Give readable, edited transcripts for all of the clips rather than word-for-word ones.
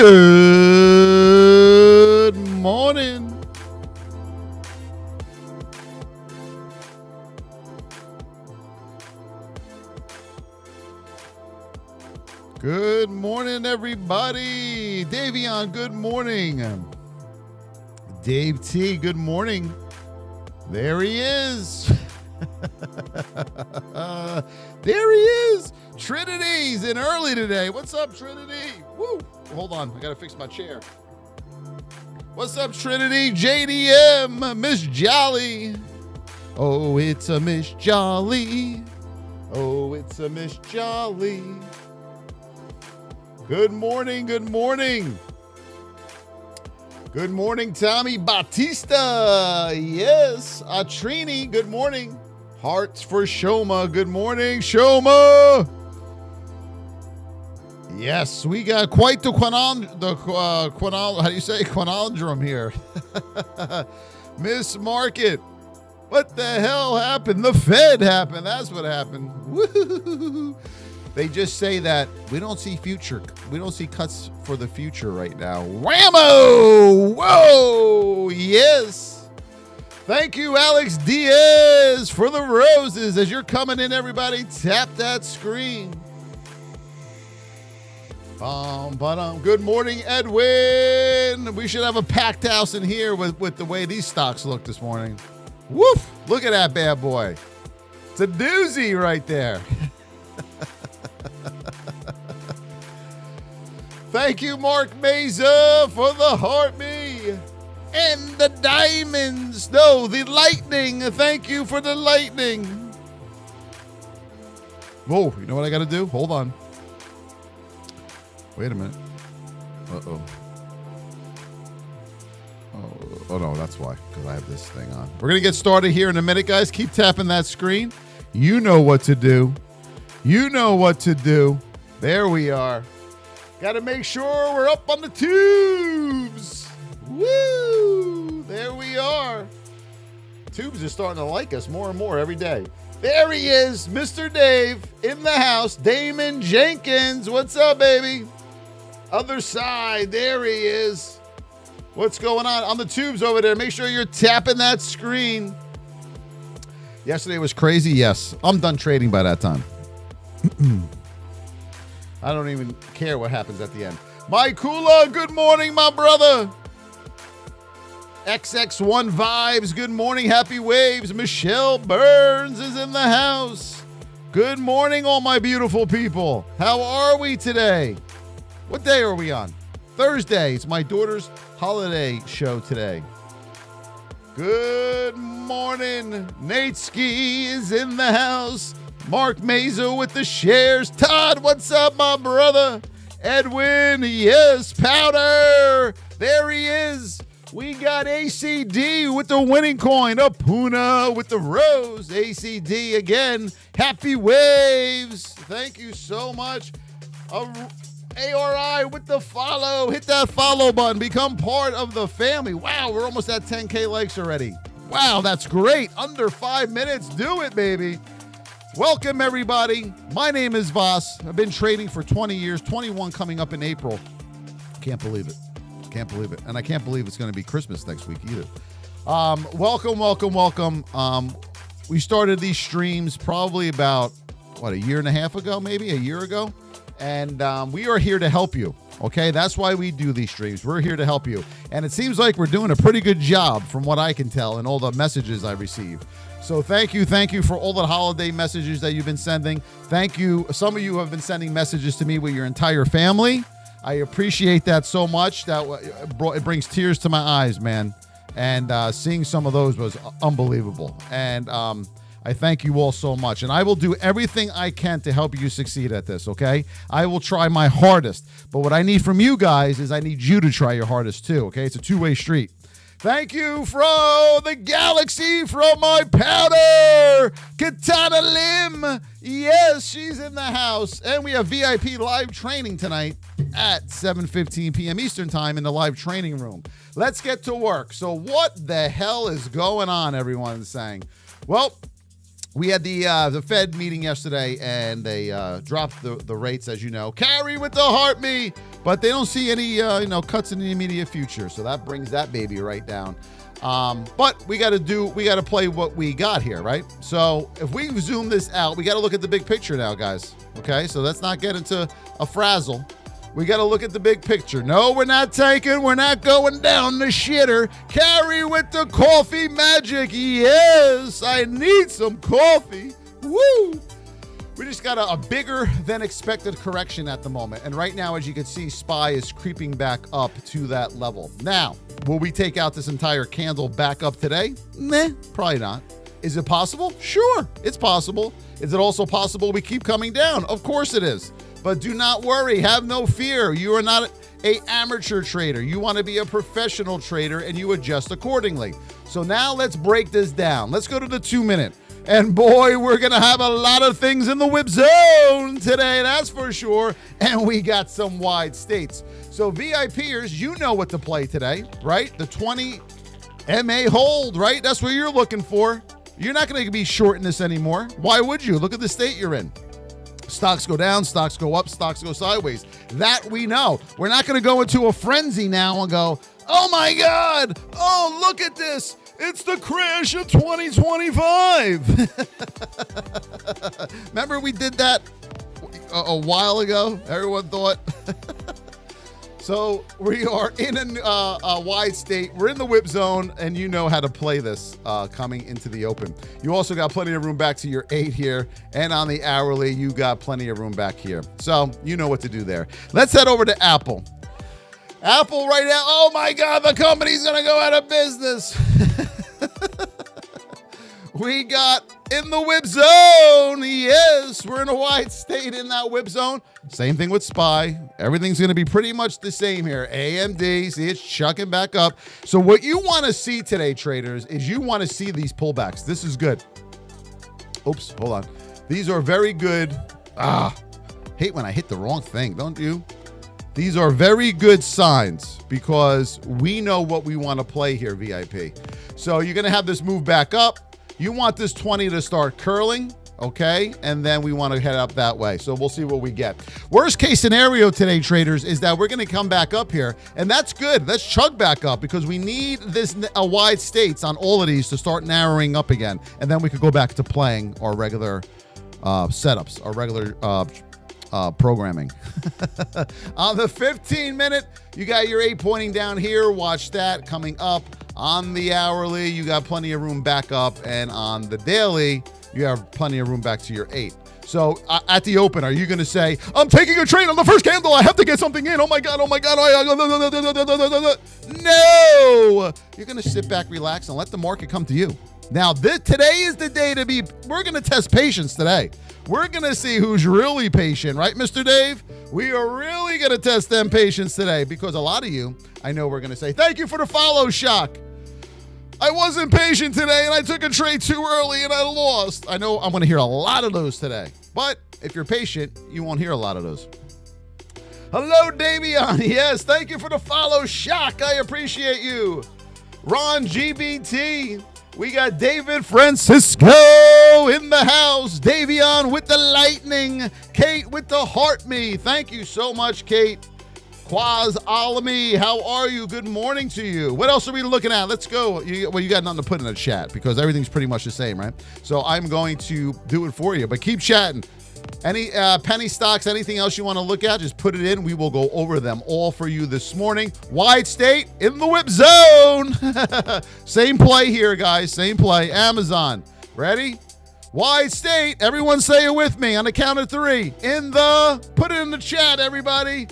Good morning. Good morning, everybody. Davion, good morning. Dave T, good morning. There he is. There he is. Trinity's in early today. What's up, Trinity? Woo. Hold on. I got to fix my chair. What's up, Trinity? JDM, Miss Jolly. Oh, it's a Miss Jolly. Oh, it's a Miss Jolly. Good morning. Good morning. Good morning, Tommy Batista. Yes. Trini, good morning. Hearts for Shoma. Good morning, Shoma. Yes, we got quite the quinaldrum here. Miss Market. What the hell happened? The Fed happened. That's what happened. Woo-hoo-hoo-hoo. They just say that we don't see future. We don't see cuts for the future right now. Whammo! Whoa! Yes. Thank you, Alex Diaz, for the roses. As you're coming in, everybody, tap that screen. Good morning, Edwin. We should have a packed house in here with the way these stocks look this morning. Woof! Look at that bad boy. It's a doozy right there. Thank you, Mark Meza, for the heart me and the diamonds. No, the lightning. Thank you for the lightning. Whoa, you know what I got to do? Hold on. Wait a minute. Uh-oh. Oh, no, that's why, because I have this thing on. We're going to get started here in a minute, guys. Keep tapping that screen. You know what to do. You know what to do. There we are. Got to make sure we're up on the tubes. Woo! There we are. Tubes are starting to like us more and more every day. There he is, Mr. Dave, in the house. Damon Jenkins. What's up, baby? Other side. There he is. What's going on the tubes over there? Make sure you're tapping that screen. Yesterday was crazy. Yes. I'm done trading by that time. I don't even care what happens at the end. Mike Kula, good morning, my brother. XX1 Vibes, good morning, happy waves. Michelle Burns is in the house. Good morning, all my beautiful people. How are we today? What day are we on? Thursday. It's my daughter's holiday show today. Good morning. Nate Ski is in the house. Mark Mazo with the shares. Todd, what's up, my brother? Edwin, yes, Powder. There he is. We got ACD with the winning coin. Apuna with the rose. ACD again. Happy waves. Thank you so much. ARI with the follow. Hit that follow button. Become part of the family. Wow, we're almost at 10K likes already. Wow, that's great. Under 5 minutes. Do it, baby. Welcome, everybody. My name is Voss. I've been trading for 20 years, 21 coming up in April. Can't believe it. Can't believe it. And I can't believe it's going to be Christmas next week either. Welcome. We started these streams probably about, a year and a half ago, maybe a year ago. And we are here to help you. Okay, that's why we do these streams. We're here to help you. And it seems like we're doing a pretty good job from what I can tell and all the messages I receive. So thank you for all the holiday messages that you've been sending. Thank you. Some of you have been sending messages to me with your entire family. I appreciate that so much. It brings tears to my eyes, man. And seeing some of those was unbelievable. And I thank you all so much. And I will do everything I can to help you succeed at this, okay? I will try my hardest. But what I need from you guys is I need you to try your hardest too, okay? It's a two-way street. Thank you from the galaxy, from my powder, Katana Lim. Yes, she's in the house. And we have VIP live training tonight at 7:15 p.m. Eastern time in the live training room. Let's get to work. So what the hell is going on, everyone's saying? Well, we had the Fed meeting yesterday, and they dropped the rates, as you know. Carrie with the heart me. but they don't see any cuts in the immediate future. So that brings that baby right down. But we got to play what we got here, right? So if we zoom this out, we got to look at the big picture now, guys. Okay, so let's not get into a frazzle. We got to look at the big picture. No, we're not going down the shitter. Carry with the coffee magic. Yes, I need some coffee. Woo! We just got a bigger than expected correction at the moment. And right now, as you can see, SPY is creeping back up to that level. Now, will we take out this entire candle back up today? Meh, probably not. Is it possible? Sure, it's possible. Is it also possible we keep coming down? Of course it is. But do not worry. Have no fear. You are not an amateur trader. You want to be a professional trader, and you adjust accordingly. So now let's break this down. Let's go to the 2-minute. And boy, we're going to have a lot of things in the whip zone today, that's for sure. And we got some wide states. So VIPers, you know what to play today, right? The 20 MA hold, right? That's what you're looking for. You're not going to be shorting this anymore. Why would you? Look at the state you're in. Stocks go down, stocks go up, stocks go sideways. That we know. We're not going to go into a frenzy now and go, oh my God, oh, look at this. It's the crash of 2025. Remember we did that a while ago? Everyone thought. So we are in a wide state. We're in the whip zone, and you know how to play this coming into the open. You also got plenty of room back to your 8 here, and on the hourly, you got plenty of room back here. So you know what to do there. Let's head over to Apple. Apple right now, oh my God, the company's going to go out of business. We got in the whip zone. Yes, we're in a wide state in that whip zone. Same thing with SPY. Everything's going to be pretty much the same here. AMD, see, it's chucking back up. So what you want to see today, traders, is you want to see these pullbacks. This is good. Oops, hold on. These are very good. Hate when I hit the wrong thing, don't you? These are very good signs because we know what we want to play here, VIP. So you're going to have this move back up. You want this 20 to start curling, okay? And then we want to head up that way. So we'll see what we get. Worst case scenario today, traders, is that we're going to come back up here. And that's good. Let's chug back up because we need this wide states on all of these to start narrowing up again. And then we could go back to playing our regular setups, our regular programming. On the 15-minute, you got your 8 pointing down here. Watch that coming up. On the hourly, you got plenty of room back up. And on the daily, you have plenty of room back to your 8. So at the open, are you going to say, I'm taking a trade on the first candle. I have to get something in. Oh, my God. Oh, my God. No. You're going to sit back, relax, and let the market come to you. Now, today is the day we're going to test patience today. We're going to see who's really patient, right, Mr. Dave? We are really going to test them patience today because a lot of you, I know we're going to say, thank you for the follow, Shock. I wasn't patient today and I took a trade too early and I lost. I know I'm going to hear a lot of those today, but if you're patient, you won't hear a lot of those. Hello, Davion. Yes, thank you for the follow, Shock. I appreciate you. Ron GBT. We got David Francisco in the house. Davion with the lightning. Kate with the heart me. Thank you so much, Kate. Quaz Alami, how are you? Good morning to you. What else are we looking at? Let's go. You got nothing to put in the chat because everything's pretty much the same, right? So I'm going to do it for you, but keep chatting. Any penny stocks, anything else you want to look at, just put it in. We will go over them all for you this morning. Wide state in the whip zone. Same play here, guys. Same play. Amazon. Ready? Wide state. Everyone say it with me on the count of 3. Put it in the chat, everybody.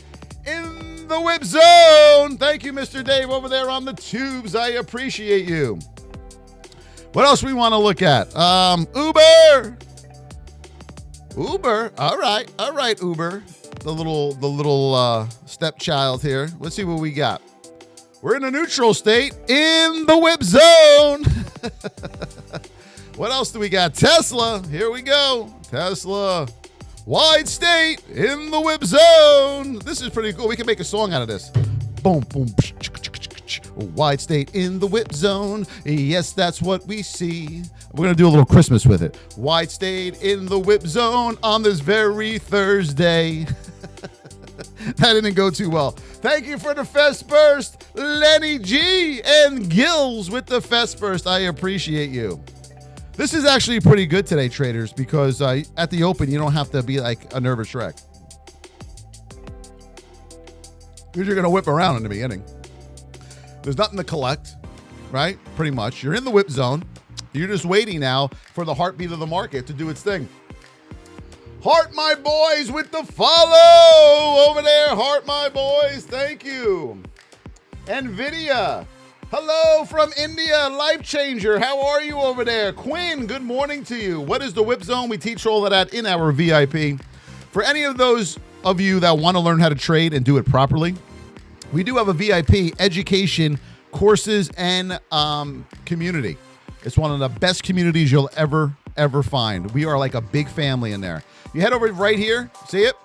In the whip zone. Thank you, Mr. Dave, over there on the tubes. I appreciate you. What else we want to look at? Uber. All right, Uber. The little stepchild here. Let's see what we got. We're in a neutral state in the whip zone. What else do we got? Tesla. Here we go. Tesla. Wide state in the whip zone. This is pretty cool. We can make a song out of this. Boom, boom. Wide state in the whip zone. Yes, that's what we see. We're going to do a little Christmas with it. Wide state in the whip zone on this very Thursday. That didn't go too well. Thank you for the Fest Burst, Lenny G and Gills with the Fest Burst. I appreciate you. This is actually pretty good today, traders, because at the open, you don't have to be like a nervous wreck. Because you're going to whip around in the beginning. There's nothing to collect, right? Pretty much. You're in the whip zone. You're just waiting now for the heartbeat of the market to do its thing. Heart my boys with the follow over there. Heart my boys. Thank you. Nvidia. Hello from India. Life changer. How are you over there? Quinn, good morning to you. What is the whip zone? We teach all of that in our VIP. For any of those of you that want to learn how to trade and do it properly, we do have a VIP education, courses, and community. It's one of the best communities you'll ever find. We are like a big family in there. You head over right here, see it?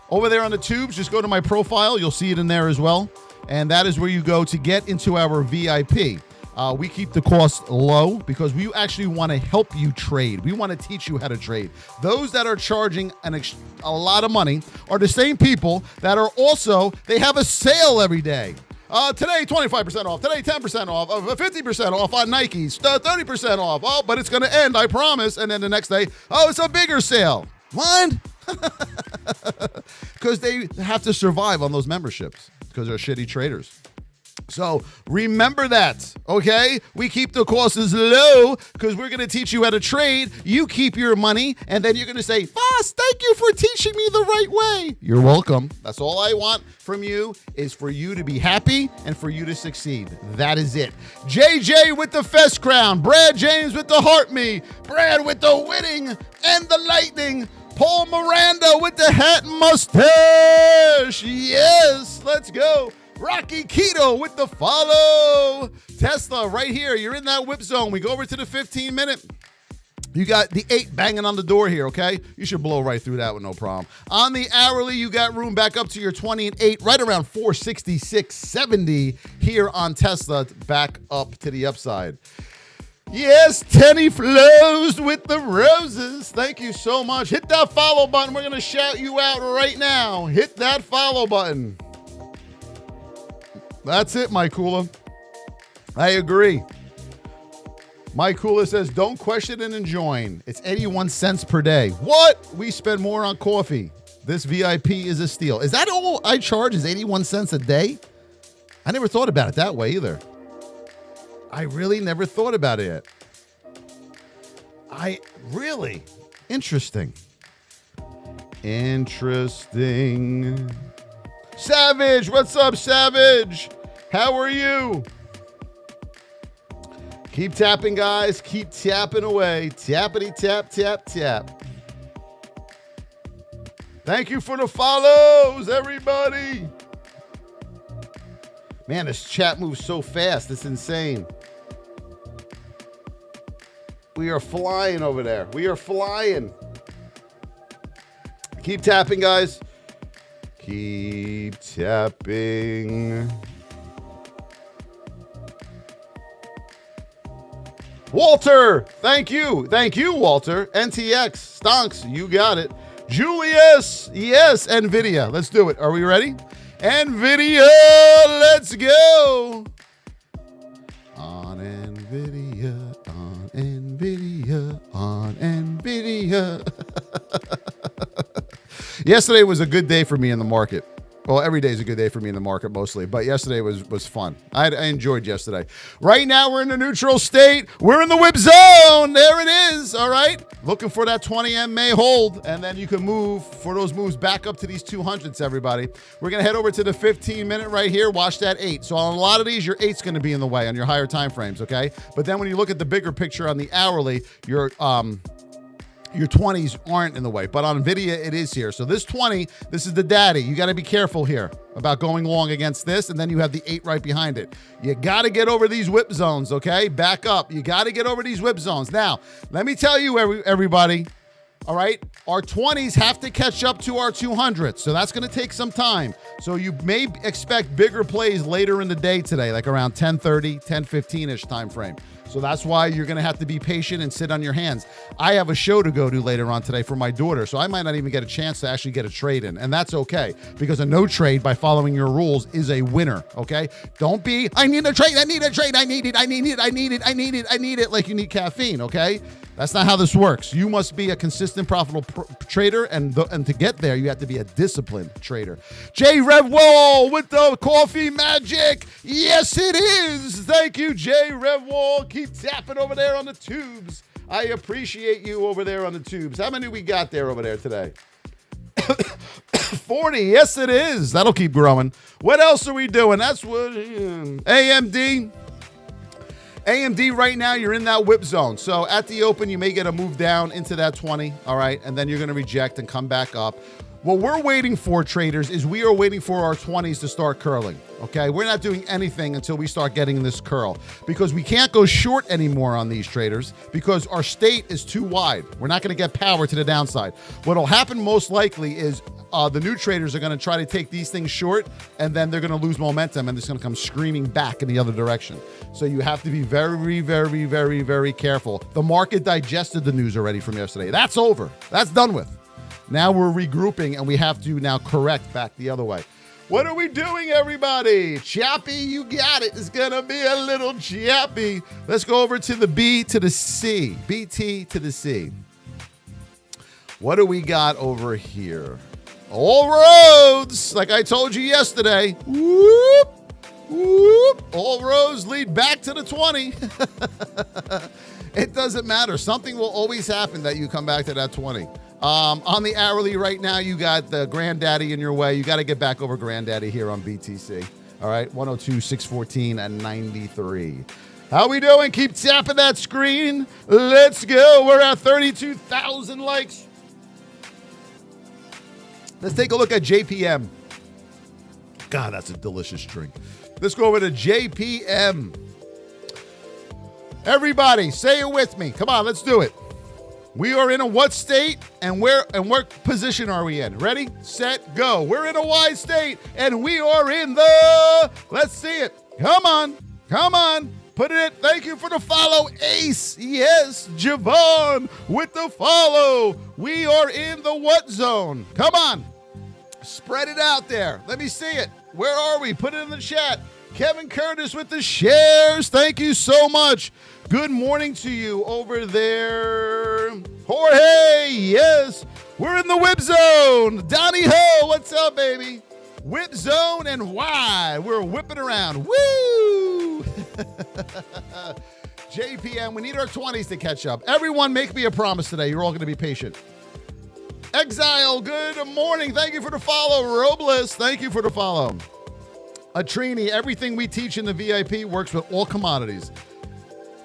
Over there on the tubes, just go to my profile. You'll see it in there as well. And that is where you go to get into our VIP. We keep the cost low because we actually want to help you trade. We want to teach you how to trade. Those that are charging a lot of money are the same people that are also, they have a sale every day. Today, 25% off. Today, 10% off. 50% off on Nikes. 30% off. Oh, but it's going to end, I promise. And then the next day, oh, it's a bigger sale. What? Because they have to survive on those memberships because they're shitty traders. So remember that, okay? We keep the costs low because we're going to teach you how to trade. You keep your money, and then you're going to say, Voss, thank you for teaching me the right way. You're welcome. That's all I want from you is for you to be happy and for you to succeed. That is it. JJ with the Fest Crown. Brad James with the Heart Me. Brad with the Winning and the Lightning. Paul Miranda with the hat and mustache. Yes, let's go. Rocky Keto with the follow. Tesla right here. You're in that whip zone. We go over to the 15-minute. You got the 8 banging on the door here, okay? You should blow right through that with no problem. On the hourly, you got room back up to your 20 and 8, right around 466.70 here on Tesla, back up to the upside. Yes, Tenny flows with the roses. Thank you so much. Hit that follow button. We're going to shout you out right now. Hit that follow button. That's it, Mike Kula. I agree. Mike Kula says, don't question and enjoy. It's 81 cents per day. What? We spend more on coffee. This VIP is a steal. Is that all I charge is 81 cents a day? I never thought about it that way either. I really never thought about it. Interesting. Savage, what's up, Savage? How are you? Keep tapping, guys. Keep tapping away. Tappity tap, tap, tap. Thank you for the follows, everybody. Man, this chat moves so fast. It's insane. We are flying over there. We are flying. Keep tapping, guys. Keep tapping. Walter, thank you. Thank you, Walter. NTX, Stonks, you got it. Julius, yes, Nvidia. Let's do it. Are we ready? Nvidia, let's go. On Nvidia, on Nvidia, on Nvidia. Yesterday was a good day for me in the market. Well, every day is a good day for me in the market mostly, but yesterday was fun. I enjoyed yesterday. Right now, we're in the neutral state. We're in the whip zone. There it is, all right? Looking for that 20 MA hold, and then you can move for those moves back up to these 200s, everybody. We're going to head over to the 15-minute right here. Watch that 8. So on a lot of these, your 8's going to be in the way on your higher time frames, okay? But then when you look at the bigger picture on the hourly, your 20s aren't in the way, but on Nvidia, it is here. So this 20, this is the daddy. You got to be careful here about going long against this, and then you have the 8 right behind it. You got to get over these whip zones, okay? Back up. You got to get over these whip zones. Now, let me tell you, everybody, All right, our 20s have to catch up to our 200s, so that's going to take some time. So you may expect bigger plays later in the day today, like around 10:30, 10:15-ish time frame. So that's why you're going to have to be patient and sit on your hands. I have a show to go to later on today for my daughter, so I might not even get a chance to actually get a trade in, and that's okay, because a no trade by following your rules is a winner, okay? Don't be, I need a trade, I need a trade, I need it, I need it, I need it, I need it, I need it, like you need caffeine, okay? That's not how this works. You must be a consistent, profitable trader, and to get there, you have to be a disciplined trader. Jay Revwall with the coffee magic. Yes, it is. Thank you, Jay Revwall. Keep tapping over there on the tubes. I appreciate you over there on the tubes. How many we got there over there today? 40. Yes, it is. That'll keep growing. What else are we doing? That's what AMD. AMD right now, you're in that whip zone. So at the open, you may get a move down into that 20, all right? And then you're going to reject and come back up. What we're waiting for, traders, is we are waiting for our 20s to start curling, okay? We're not doing anything until we start getting this curl, because we can't go short anymore on these traders because our state is too wide. We're not going to get power to the downside. What will happen most likely is the new traders are going to try to take these things short, and then they're going to lose momentum, and it's going to come screaming back in the other direction. So you have to be very, very, very, very careful. The market digested the news already from yesterday. That's over. That's done with. Now we're regrouping, and we have to now correct back the other way. What are we doing, everybody? Choppy, you got it. It's going to be a little choppy. Let's go over to the B to the C. BT to the C. What do we got over here? All roads, like I told you yesterday. Whoop, whoop. All roads lead back to the 20. It doesn't matter. Something will always happen that you come back to that 20. On the hourly right now, you got the granddaddy in your way. You got to get back over granddaddy here on BTC. All right, 102, 614, and 93. How we doing? Keep tapping that screen. Let's go. We're at 32,000 likes. Let's take a look at JPM. God, that's a delicious drink. Let's go over to JPM. Everybody, say it with me. Come on, let's do it. We are in a what state, and what position are we in? Ready, set, go. We're in a Y state, and we are in the, let's see it. Come on, come on. Put it in. Thank you for the follow, Ace. Yes, Javon with the follow. We are in the what zone? Come on. Spread it out there. Let me see it. Where are we? Put it in the chat. Kevin Curtis with the shares. Thank you so much. Good morning to you over there. Jorge, yes. We're in the whip zone. Donnie Ho, what's up, baby? Whip zone and wide. We're whipping around. Woo! JPM, we need our 20s to catch up. Everyone, make me a promise today. You're all going to be patient. Exile, good morning. Thank you for the follow. Robles, thank you for the follow. Atrini, everything we teach in the VIP works with all commodities.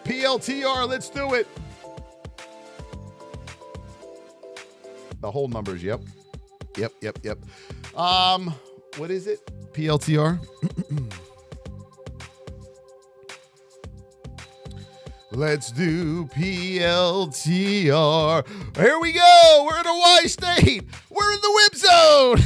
PLTR, let's do it. The whole numbers, yep. Yep. What is it? PLTR? Let's do PLTR. Here we go. We're in a Y state. We're in the whip zone.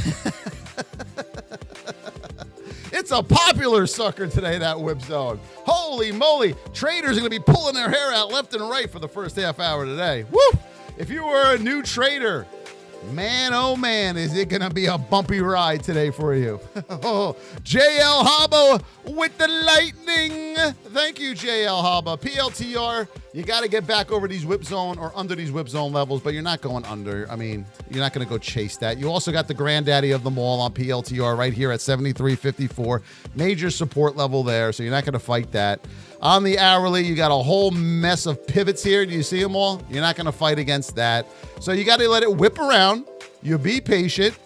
It's a popular sucker today, that whip zone. Holy moly. Traders are going to be pulling their hair out left and right for the first half hour today. Woo! If you were a new trader, man, oh man, is it going to be a bumpy ride today for you. JL Haba with the lightning. Thank you, JL Haba. PLTR, you got to get back over these whip zone or under these whip zone levels, but you're not going under. I mean, you're not going to go chase that. You also got the granddaddy of them all on PLTR right here at 73.54. Major support level there, so you're not going to fight that. On the hourly, you got a whole mess of pivots here. Do you see them all? You're not going to fight against that. So you got to let it whip around. You be patient,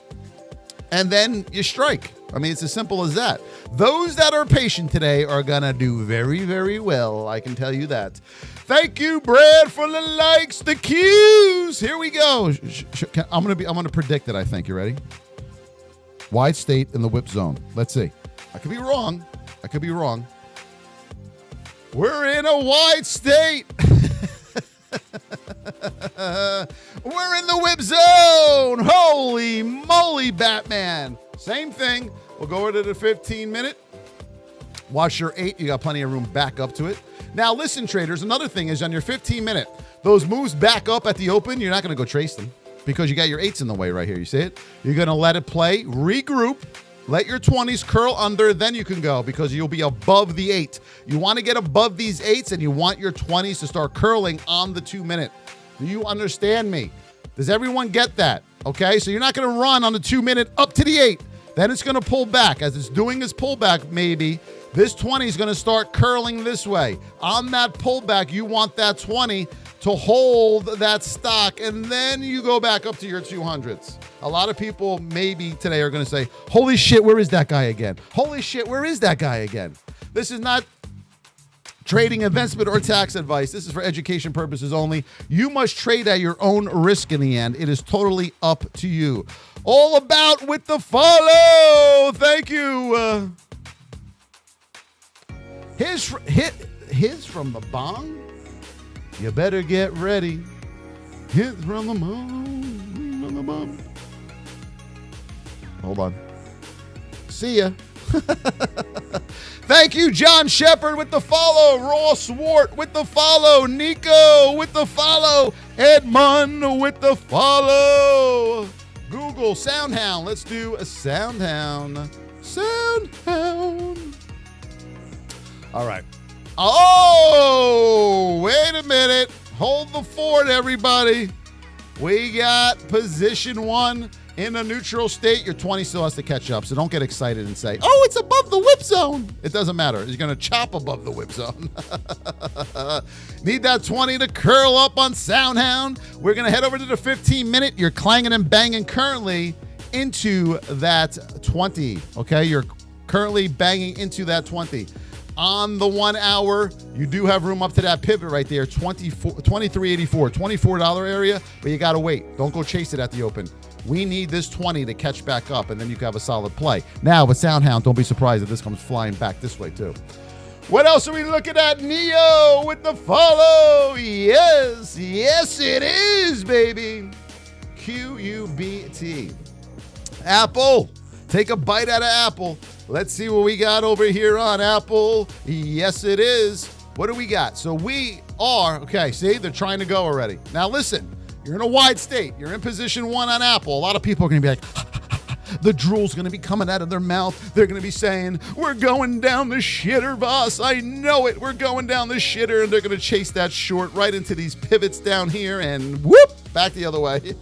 and then you strike. I mean, it's as simple as that. Those that are patient today are going to do very, very well. I can tell you that. Thank you, Brad, for the likes, the cues. Here we go. I'm going to predict it, I think. You ready? Wide state in the whip zone. Let's see. I could be wrong. We're in a wide state. We're in the whip zone. Holy moly, Batman. Same thing. We'll go over to the 15-minute. Watch your 8. You got plenty of room back up to it. Now, listen, traders, another thing is on your 15-minute, those moves back up at the open, you're not going to go trace them because you got your 8s in the way right here. You see it? You're going to let it play, regroup, let your 20s curl under, then you can go because you'll be above the 8. You want to get above these 8s and you want your 20s to start curling on the 2-minute. Do you understand me? Does everyone get that? Okay, so you're not going to run on the 2-minute up to the 8. Then it's going to pull back. As it's doing its pullback, maybe, this 20 is going to start curling this way. On that pullback, you want that 20 to hold that stock, and then you go back up to your 200s. A lot of people maybe today are going to say, holy shit, where is that guy again? Holy shit, where is that guy again? This is not trading, investment, or tax advice. This is for education purposes only. You must trade at your own risk in the end. It is totally up to you. All about with the follow. Thank you. His from the bong. You better get ready. His from the bong. Hold on. See ya. Thank you, John Shepard with the follow. Raw Swart with the follow. Nico with the follow. Edmund with the follow. Google SoundHound. Let's do a SoundHound. SoundHound. All right. Oh, wait a minute. Hold the fort, everybody. We got position 1 in a neutral state. Your 20 still has to catch up, so don't get excited and say, oh, it's above the whip zone. It doesn't matter. You're going to chop above the whip zone. Need that 20 to curl up on SoundHound. We're going to head over to the 15-minute. You're clanging and banging currently into that 20, okay? You're currently banging into that 20. On the 1 hour, you do have room up to that pivot right there, $23.84, $24 area, but you got to wait. Don't go chase it at the open. We need this 20 to catch back up, and then you can have a solid play. Now, with SoundHound, don't be surprised if this comes flying back this way, too. What else are we looking at? Neo with the follow. Yes, yes, it is, baby. QUBT. Apple. Take a bite out of Apple. Let's see what we got over here on Apple. Yes, it is. What do we got? So we are, okay, see, they're trying to go already. Now, listen, you're in a wide state. You're in position 1 on Apple. A lot of people are going to be like, the drool's going to be coming out of their mouth. They're going to be saying, we're going down the shitter, Voss. I know it. We're going down the shitter. And they're going to chase that short right into these pivots down here and whoop, back the other way.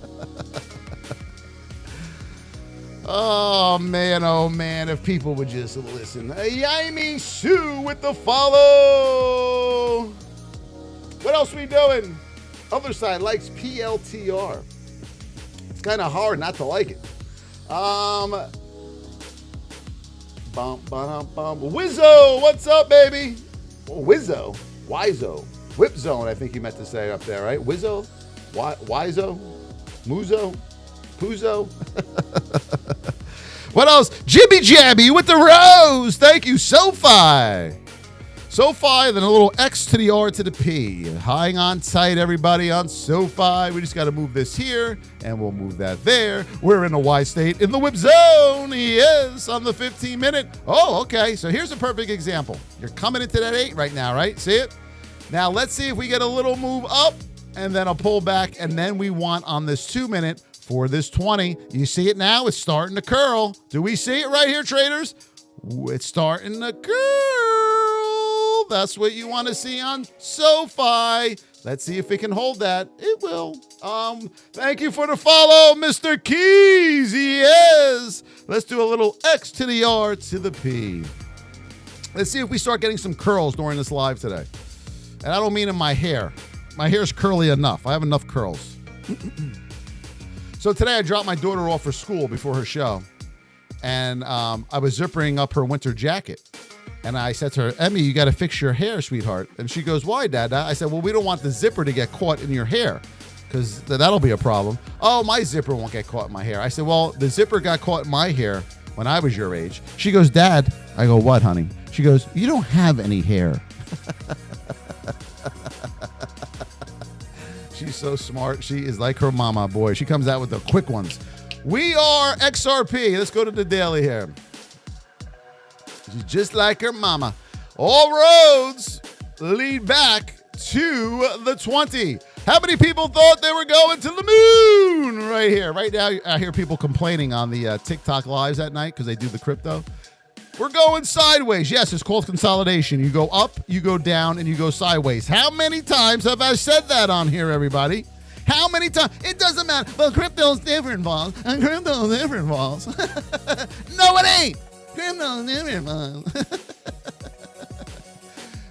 Oh, man, if people would just listen. Yaimi Sue with the follow. What else we doing? Other side likes PLTR. It's kind of hard not to like it. Wizzo, what's up, baby? Oh, Wizzo, Wizo, Whip Zone, I think you meant to say up there, right? Wizzo, Wizo, Muzo, Puzo. What else? Jibby Jabby with the rose. Thank you, Sofi. Sofi, then a little X to the R to the P. Hang on tight, everybody, on Sofi. We just got to move this here, and we'll move that there. We're in a Y state in the whip zone. Yes, on the 15-minute. Oh, okay. So here's a perfect example. You're coming into that 8 right now, right? See it? Now, let's see if we get a little move up, and then a pull back, and then we want on this 2-minute for this 20. You see it now? It's starting to curl. Do we see it right here, traders? It's starting to curl. That's what you want to see on Sofi. Let's see if it can hold that. It will. Thank you for the follow, Mr. Keys. Yes. Let's do a little X to the R to the P. Let's see if we start getting some curls during this live today. And I don't mean in my hair. My hair's curly enough. I have enough curls. So today I dropped my daughter off for school before her show. And I was zippering up her winter jacket. And I said to her, Emmy, you got to fix your hair, sweetheart. And she goes, why, Dada? I said, well, we don't want the zipper to get caught in your hair because that'll be a problem. Oh, my zipper won't get caught in my hair. I said, well, the zipper got caught in my hair when I was your age. She goes, Dad. I go, what, honey? She goes, you don't have any hair. She's so smart. She is like her mama, boy. She comes out with the quick ones. We are XRP. Let's go to the daily here. She's just like her mama. All roads lead back to the 20. How many people thought they were going to the moon right here? Right now, I hear people complaining on the TikTok lives at night because they do the crypto. We're going sideways. Yes, it's called consolidation. You go up, you go down, and you go sideways. How many times have I said that on here, everybody? How many times? It doesn't matter. Well, crypto's different, Voss. And crypto's different, Voss. No, it ain't. Crypto's different, Voss.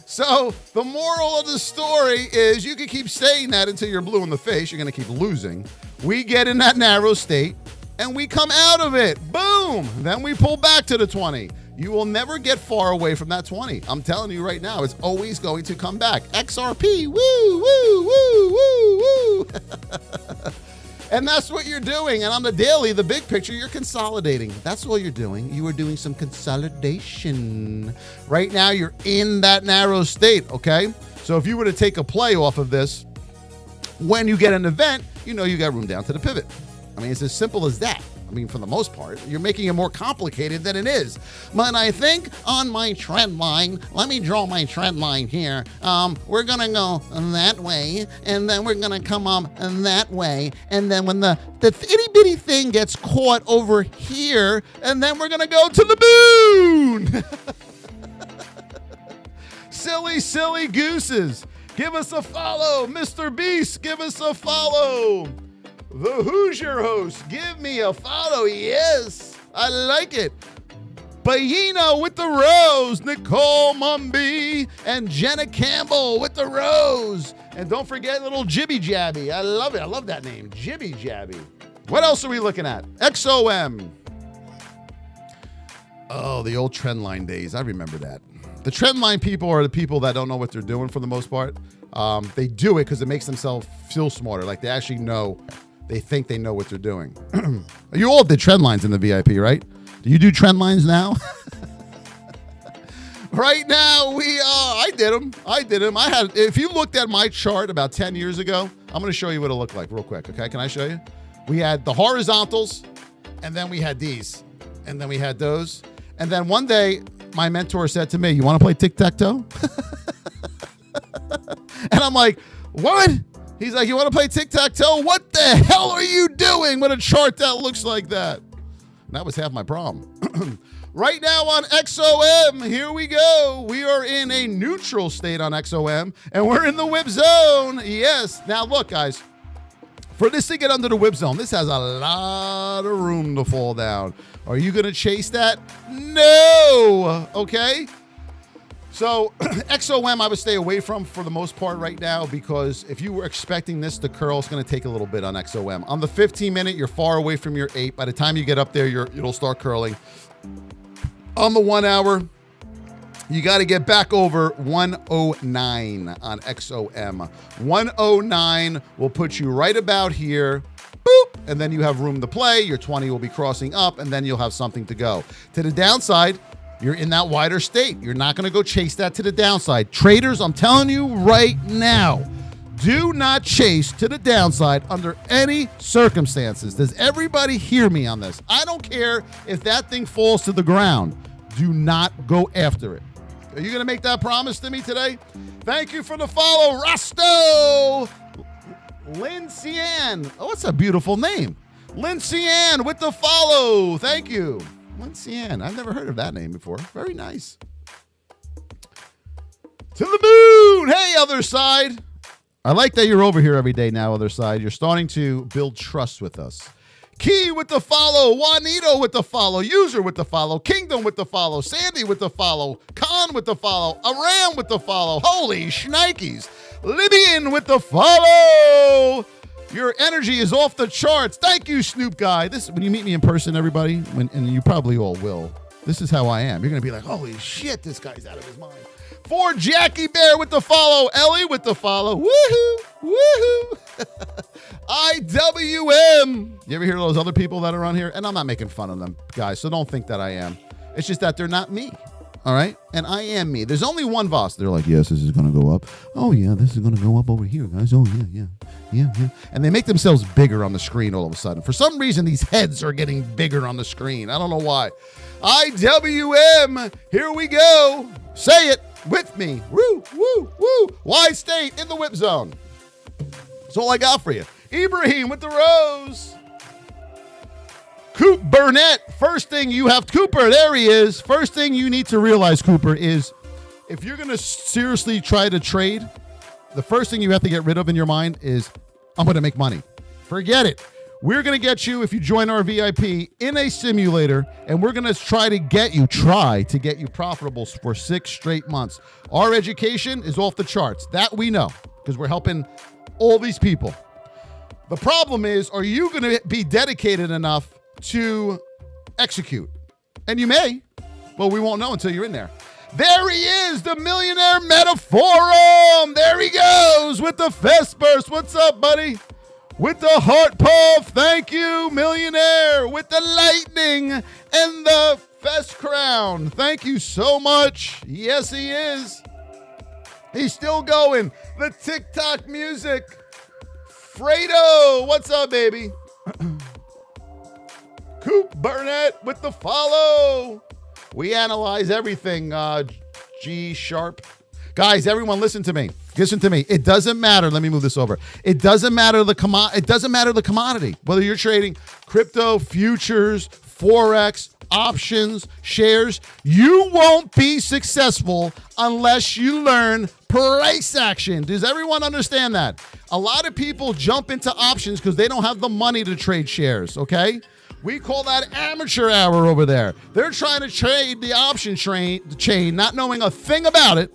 So the moral of the story is you can keep saying that until you're blue in the face. You're going to keep losing. We get in that narrow state, and we come out of it. Boom. Then we pull back to the 20. You will never get far away from that 20. I'm telling you right now, it's always going to come back. XRP, woo, woo, woo, woo, woo. And that's what you're doing. And on the daily, the big picture, you're consolidating. That's all you're doing. You are doing some consolidation. Right now, you're in that narrow state, okay? So if you were to take a play off of this, when you get an event, you know you got room down to the pivot. I mean, it's as simple as that. I mean, for the most part, you're making it more complicated than it is. But I think on my trend line, let me draw my trend line here. We're going to go that way, and then we're going to come up that way. And then when the itty bitty thing gets caught over here, and then we're going to go to the moon. Silly, silly gooses. Give us a follow. Mr. Beast, give us a follow. The Hoosier host, give me a follow. Yes, I like it. Bayino with the rose, Nicole Mumby, and Jenna Campbell with the rose. And don't forget little Jibby Jabby. I love it. I love that name, Jibby Jabby. What else are we looking at? XOM. Oh, the old trendline days. I remember that. The trendline people are the people that don't know what they're doing for the most part. They do it because it makes themselves feel smarter. Like they actually know. They think they know what they're doing. You all did trend lines in the VIP, right? Do you do trend lines now? Right now, I did them. If you looked at my chart about 10 years ago, I'm going to show you what it looked like real quick. Okay, can I show you? We had the horizontals, and then we had these, and then we had those. And then one day, my mentor said to me, "You want to play tic-tac-toe?" And I'm like, "What?" He's like, "You want to play tic-tac-toe? What the hell are you doing with a chart that looks like that?" And that was half my problem. Right now on XOM, here we go. We are in a neutral state on XOM, and we're in the whip zone. Yes. Now, look, guys. For this to get under the whip zone, this has a lot of room to fall down. Are you going to chase that? No. Okay. So XOM I would stay away from for the most part right now, because if you were expecting this to curl, it's going to take a little bit on XOM. On the 15-minute, you're far away from your 8. By the time you get up there, it'll start curling. On the 1 hour, you got to get back over 109 on XOM. 109 will put you right about here. Boop, and then you have room to play. Your 20 will be crossing up, and then you'll have something to go. To the downside, you're in that wider state. You're not going to go chase that to the downside. Traders, I'm telling you right now, do not chase to the downside under any circumstances. Does everybody hear me on this? I don't care if that thing falls to the ground. Do not go after it. Are you going to make that promise to me today? Thank you for the follow, Rasto. Lynn Cian. Oh, that's a beautiful name. Lynn Cian with the follow. Thank you. Lynn Cian. I've never heard of that name before. Very nice. To the moon. Hey, other side. I like that you're over here every day now, other side. You're starting to build trust with us. Key with the follow. Juanito with the follow. User with the follow. Kingdom with the follow. Sandy with the follow. Khan with the follow. Aram with the follow. Holy shnikes. Libyan with the follow. Your energy is off the charts. Thank you, Snoop Guy. This, when you meet me in person, everybody, and you probably all will, this is how I am. You're going to be like, holy shit, this guy's out of his mind. For Jackie Bear with the follow. Ellie with the follow. Woohoo. Woohoo. IWM. You ever hear those other people that are on here? And I'm not making fun of them, guys, so don't think that I am. It's just that they're not me. All right. And I am me. There's only one Voss. They're like, yes, this is going to go up. Oh, yeah, this is going to go up over here, guys. Oh, yeah. And they make themselves bigger on the screen all of a sudden. For some reason, these heads are getting bigger on the screen. I don't know why. IWM. Here we go. Say it with me. Woo, woo, woo. Wide state in the whip zone. That's all I got for you. Ibrahim with the rose. Coop Burnett, first thing you have, Cooper, there he is. First thing you need to realize, Cooper, is if you're going to seriously try to trade, the first thing you have to get rid of in your mind is, I'm going to make money. Forget it. We're going to get you, if you join our VIP, in a simulator, and we're going to try to get you profitable for 6 straight months. Our education is off the charts. That we know, because we're helping all these people. The problem is, are you going to be dedicated enough to execute? And you may, but we won't know until you're in there. There he is, the Millionaire Metaforum. There he goes with the fist burst. What's up, buddy? With the heart puff. Thank you, Millionaire. With the lightning and the fest crown. Thank you so much. Yes, he is. He's still going. The TikTok music. Fredo, what's up, baby? Coop Burnett with the follow. We analyze everything, G Sharp. Guys, everyone listen to me. Listen to me. It doesn't matter. Let me move this over. It doesn't matter the commodity. Whether you're trading crypto, futures, Forex, options, shares, you won't be successful unless you learn price action. Does everyone understand that? A lot of people jump into options because they don't have the money to trade shares, okay? We call that amateur hour over there. They're trying to trade the option chain, not knowing a thing about it,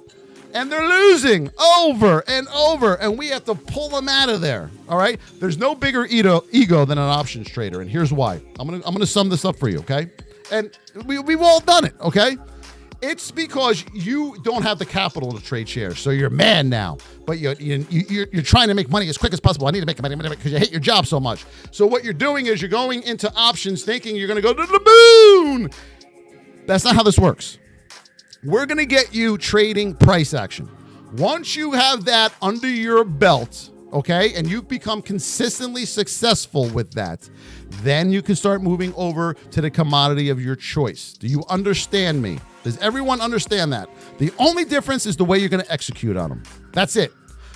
and they're losing over and over, and we have to pull them out of there, all right? There's no bigger ego than an options trader, and here's why. I'm gonna sum this up for you, okay? And we've all done it, okay? It's because you don't have the capital to trade shares, so you're mad now. But you're trying to make money as quick as possible. I need to make money because you hate your job so much. So what you're doing is you're going into options thinking you're going to go to the moon. That's not how this works. We're going to get you trading price action. Once you have that under your belt, okay, and you've become consistently successful with that, then you can start moving over to the commodity of your choice. Do you understand me? Does everyone understand that? The only difference is the way you're going to execute on them. That's it.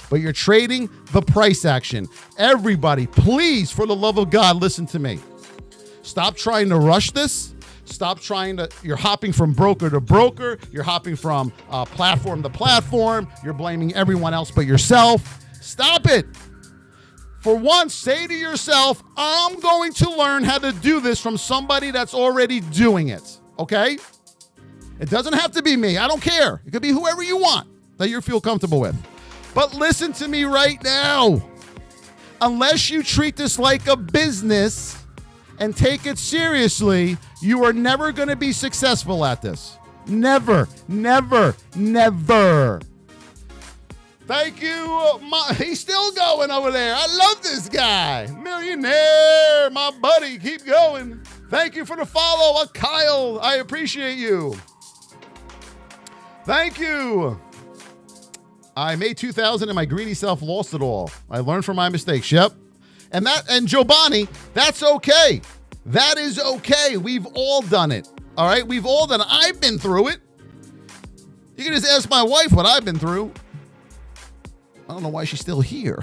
But you're trading the price action. Everybody, please, for the love of God, listen to me. Stop trying to rush this. Stop trying to, you're hopping from broker to broker. You're hopping from platform to platform. You're blaming everyone else but yourself. Stop it. For once, say to yourself, I'm going to learn how to do this from somebody that's already doing it, okay? It doesn't have to be me. I don't care. It could be whoever you want that you feel comfortable with. But listen to me right now. Unless you treat this like a business and take it seriously, you are never going to be successful at this. Never, never, never. Thank you. He's still going over there. I love this guy. Millionaire, my buddy. Keep going. Thank you for the follow, Kyle. I appreciate you. Thank you. I made 2,000 and my greedy self lost it all. I learned from my mistakes. Yep. And Giovanni, that's okay. That is okay. We've all done it. All right. We've all done it. I've been through it. You can just ask my wife what I've been through. I don't know why she's still here.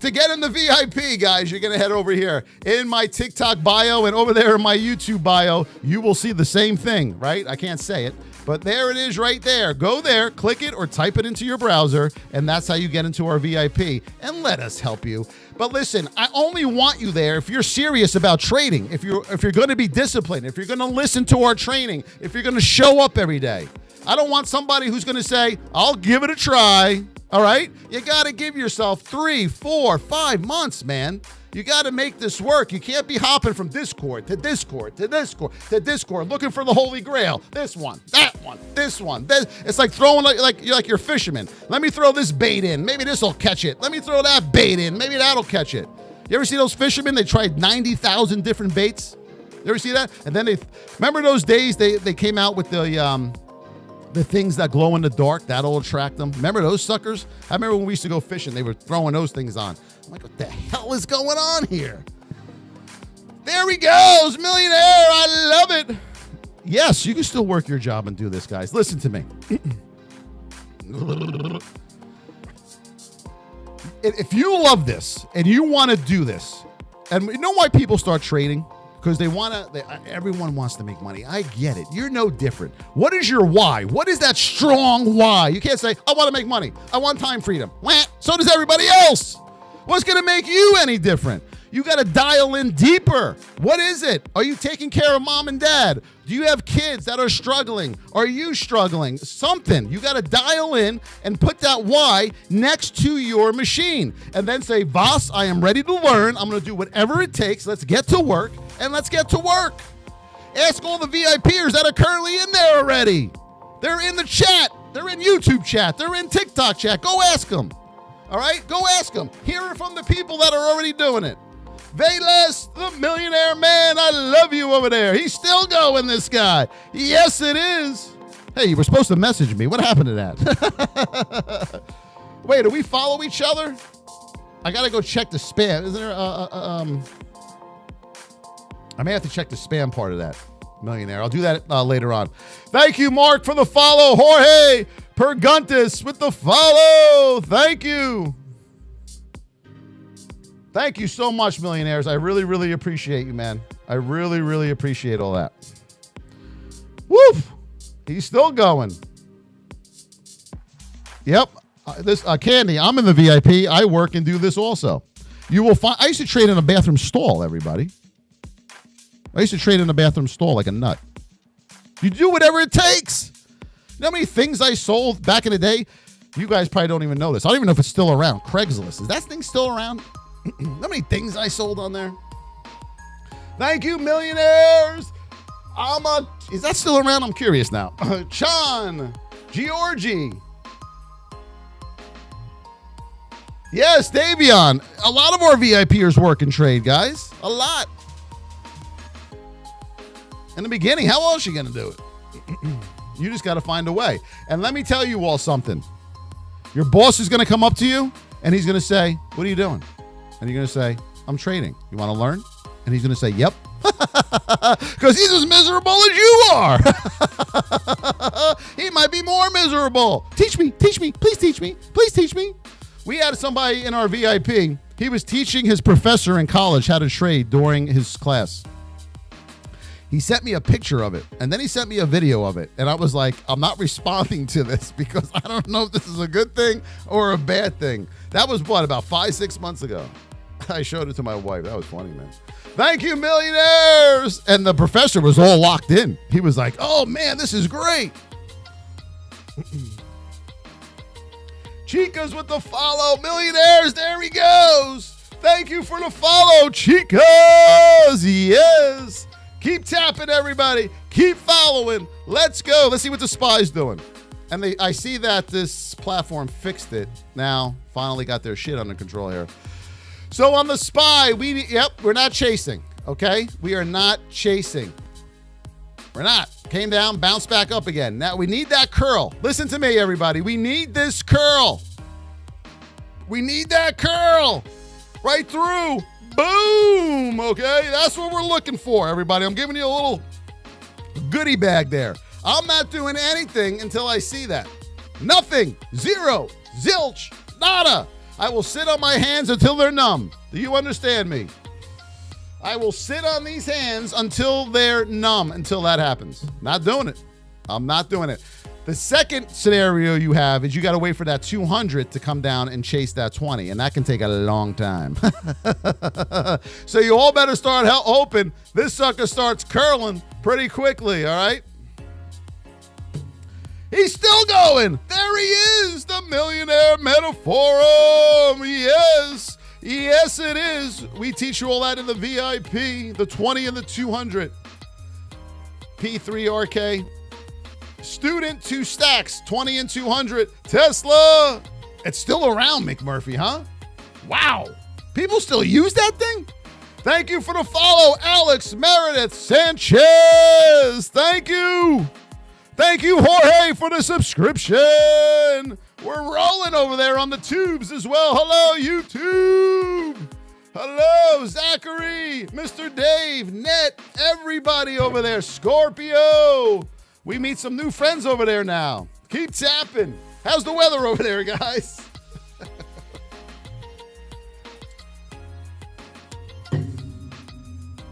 To get in the VIP, guys, you're going to head over here. In my TikTok bio and over there in my YouTube bio, you will see the same thing, right? I can't say it, but there it is right there. Go there, click it, or type it into your browser, and that's how you get into our VIP. And let us help you. But listen, I only want you there if you're serious about trading, if you're going to be disciplined, if you're going to listen to our training, if you're going to show up every day. I don't want somebody who's going to say, I'll give it a try. All right? You got to give yourself 3, 4, 5 months, man. You got to make this work. You can't be hopping from Discord to Discord to Discord to Discord looking for the Holy Grail. This one, that one, this one. It's like throwing like you're fisherman. Let me throw this bait in. Maybe this will catch it. Let me throw that bait in. Maybe that'll catch it. You ever see those fishermen? They tried 90,000 different baits. You ever see that? And then remember those days they came out with the things that glow in the dark, that'll attract them. Remember those suckers? I remember when we used to go fishing, they were throwing those things on. I'm like, what the hell is going on here? There he goes, millionaire. I love it. Yes, you can still work your job and do this, guys. Listen to me. If you love this and you want to do this, and you know why people start trading? Because everyone wants to make money. I get it. You're no different. What is your why? What is that strong why? You can't say, I want to make money. I want time freedom. Wah, so does everybody else. What's going to make you any different? You got to dial in deeper. What is it? Are you taking care of mom and dad? Do you have kids that are struggling? Are you struggling? Something. You got to dial in and put that why next to your machine. And then say, Voss, I am ready to learn. I'm going to do whatever it takes. Let's get to work. And let's get to work. Ask all the VIPers that are currently in there already. They're in the chat. They're in YouTube chat. They're in TikTok chat. Go ask them. All right? Go ask them. Hear it from the people that are already doing it. Velas, the millionaire man, I love you over there. He's still going, this guy. Yes, it is. Hey, you were supposed to message me. What happened to that? Wait, do we follow each other? I got to go check the spam. Isn't there I may have to check the spam part of that, millionaire. I'll do that later on. Thank you, Mark, for the follow. Jorge Perguntis with the follow. Thank you. Thank you so much, millionaires. I really, really appreciate you, man. I really, really appreciate all that. Woof. He's still going. Yep. Candy, I'm in the VIP. I work and do this also. You will find. I used to trade in a bathroom stall, everybody. I used to trade in a bathroom stall like a nut. You do whatever it takes. You know how many things I sold back in the day? You guys probably don't even know this. I don't even know if it's still around. Craigslist. Is that thing still around? How many things I sold on there? Thank you, millionaires. Is that still around? I'm curious now. Chan, Georgie. Yes, Davion. A lot of our VIPers work and trade, guys. A lot. In the beginning, how else are you going to do it? You just got to find a way. And let me tell you all something. Your boss is going to come up to you and he's going to say, what are you doing? And you're going to say, I'm trading. You want to learn? And he's going to say, yep. Because he's as miserable as you are. He might be more miserable. Teach me, please teach me, please teach me. We had somebody in our VIP. He was teaching his professor in college how to trade during his class. He sent me a picture of it, and then he sent me a video of it. And I was like, I'm not responding to this because I don't know if this is a good thing or a bad thing. That was what, about 5-6 months ago? I showed it to my wife. That was funny, man. Thank you, millionaires. And the professor was all locked in. He was like, oh, man, this is great. Chica's with the follow. Millionaires, there he goes. Thank you for the follow, Chicas. Yes. Keep tapping, everybody. Keep following. Let's go. Let's see what the SPY's doing. And I see that this platform fixed it now. Finally got their shit under control here. So on the SPY, we're not chasing, okay? We are not chasing. We're not. Came down, bounced back up again. Now we need that curl. Listen to me, everybody. We need this curl. We need that curl. Right through. Boom, okay? That's what we're looking for, everybody. I'm giving you a little goodie bag there. I'm not doing anything until I see that. Nothing. Zero. Zilch. Nada. I will sit on my hands until they're numb. Do you understand me? I will sit on these hands until they're numb, until that happens. Not doing it. I'm not doing it. The second scenario you have is you got to wait for that 200 to come down and chase that 20, and that can take a long time. So you all better start hoping this sucker starts curling pretty quickly, all right? He's still going. There he is, the Millionaire Metaforum. Yes. Yes, it is. We teach you all that in the VIP, the 20 and the 200. P3RK. Student 2 stacks, 20 and 200. Tesla. It's still around, McMurphy, huh? Wow. People still use that thing? Thank you for the follow, Alex Meredith Sanchez. Thank you. Thank you, Jorge, for the subscription. We're rolling over there on the tubes as well. Hello, YouTube. Hello, Zachary, Mr. Dave, Net, everybody over there. Scorpio. We meet some new friends over there now. Keep tapping. How's the weather over there, guys?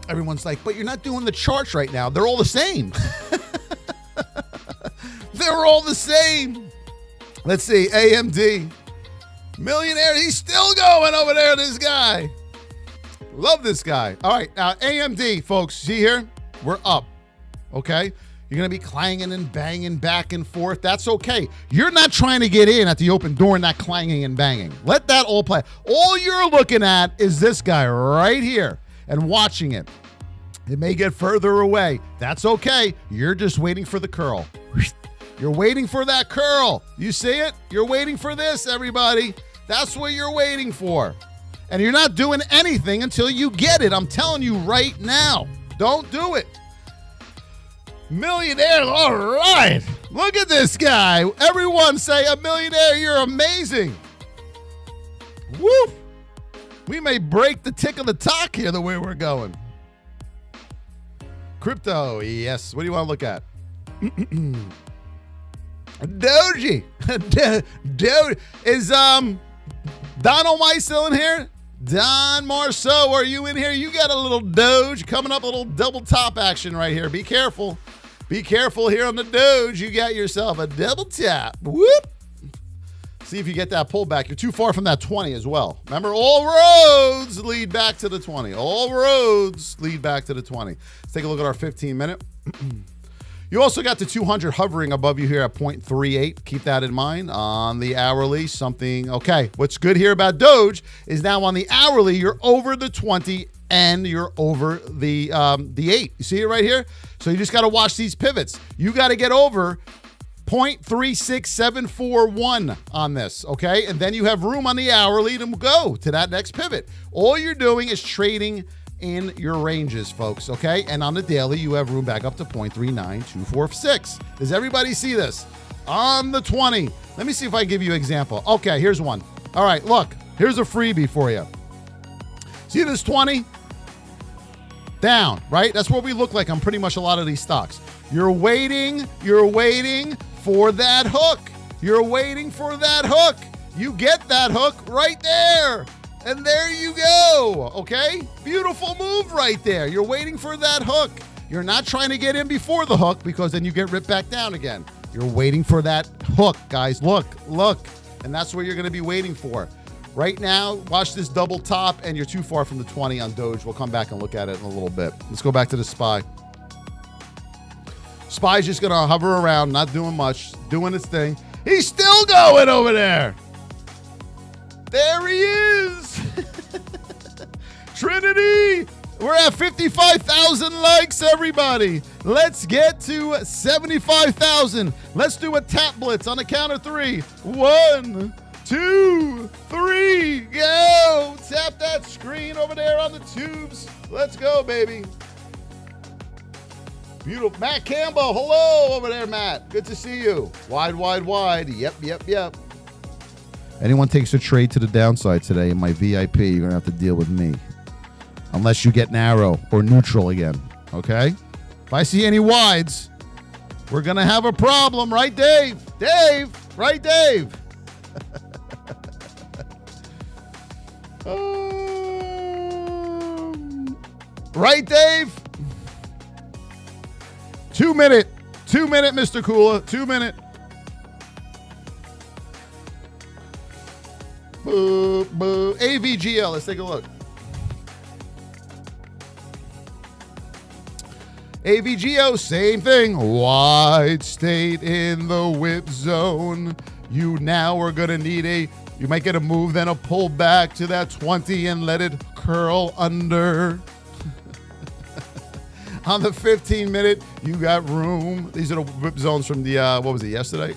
Everyone's like, but you're not doing the charts right now. They're all the same. They're all the same. Let's see. AMD. Millionaire. He's still going over there, this guy. Love this guy. All right. Now, AMD, folks. See here? We're up. Okay? You're going to be clanging and banging back and forth. That's okay. You're not trying to get in at the open door and not clanging and banging. Let that all play. All you're looking at is this guy right here and watching it. It may get further away. That's okay. You're just waiting for the curl. You're waiting for that curl. You see it? You're waiting for this, everybody. That's what you're waiting for. And you're not doing anything until you get it. I'm telling you right now. Don't do it. Millionaire. All right. Look at this guy. Everyone say, a millionaire, you're amazing. Woo. We may break the tick of the talk here the way we're going. Crypto, yes. What do you want to look at? Doge. Doge. Is Don O'May still in here? Don Marceau, are you in here? You got a little Doge coming up, a little double top action right here. Be careful. Be careful here on the Doge. You got yourself a double tap. Whoop. See if you get that pullback. You're too far from that 20 as well. Remember, all roads lead back to the 20. All roads lead back to the 20. Let's take a look at our 15-minute. You also got the 200 hovering above you here at 0.38. Keep that in mind. On the hourly, something. Okay, what's good here about Doge is now on the hourly, you're over the 20 and you're over the 8. You see it right here? So you just got to watch these pivots. You got to get over 0.36741 on this, okay? And then you have room on the hourly to go to that next pivot. All you're doing is trading in your ranges, folks, okay? And on the daily, you have room back up to 0.39246. Does everybody see this? On the 20. Let me see if I can give you an example. Okay, here's one. All right, look. Here's a freebie for you. See this 20? Down, right? That's what we look like on pretty much a lot of these stocks. You're waiting for that hook. You're waiting for that hook. You get that hook right there. And there you go. Okay? Beautiful move right there. You're waiting for that hook. You're not trying to get in before the hook because then you get ripped back down again. You're waiting for that hook, guys. Look. And that's what you're going to be waiting for. Right now, watch this double top, and you're too far from the 20 on Doge. We'll come back and look at it in a little bit. Let's go back to the SPY. SPY's just going to hover around, not doing much, doing its thing. He's still going over there. There he is. Trinity. We're at 55,000 likes, everybody. Let's get to 75,000. Let's do a tap blitz on the count of 3. 1, 2, 3, go. Tap that screen over there on the tubes. Let's go, baby. Beautiful. Matt Campbell, hello over there, Matt. Good to see you. Wide. Yep. Anyone takes a trade to the downside today in my VIP, you're going to have to deal with me. Unless you get narrow or neutral again, okay? If I see any wides, we're going to have a problem, right, Dave? Right, Dave? Right, Dave? 2 minute, Mr. Kula, 2 minute. Boo. AVGL, let's take a look. AVGO, same thing. Wide state in the whip zone. You now are going to need you might get a move, then a pull back to that 20 and let it curl under. On the 15-minute, you got room. These are the whip zones from the, what was it, yesterday?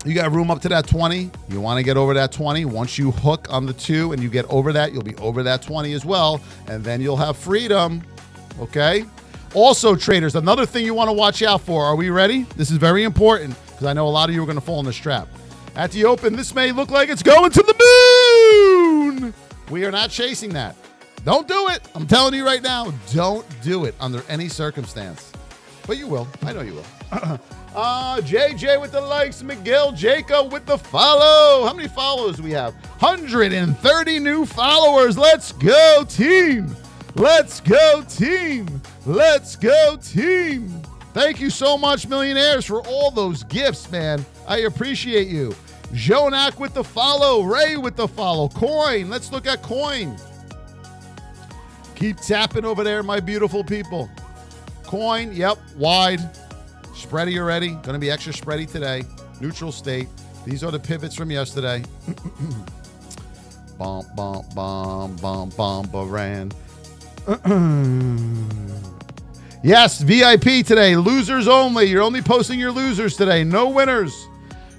You got room up to that 20. You want to get over that 20. Once you hook on the 2 and you get over that, you'll be over that 20 as well. And then you'll have freedom. Okay? Also, traders, another thing you want to watch out for. Are we ready? This is very important because I know a lot of you are going to fall in this trap. At the open, this may look like it's going to the moon. We are not chasing that. Don't do it. I'm telling you right now, don't do it under any circumstance. But you will. I know you will. JJ with the likes, Miguel Jacob with the follow. How many followers do we have? 130 new followers. Let's go, team. Let's go, team. Let's go, team. Thank you so much, millionaires, for all those gifts, man. I appreciate you. Jonak with the follow. Ray with the follow. Coin. Let's look at Coin. Keep tapping over there, my beautiful people. Coin, yep, wide. Spready already. Going to be extra spready today. Neutral state. These are the pivots from yesterday. Bump, bump, bump, bump, bump, baran. Yes, VIP today. Losers only. You're only posting your losers today. No winners.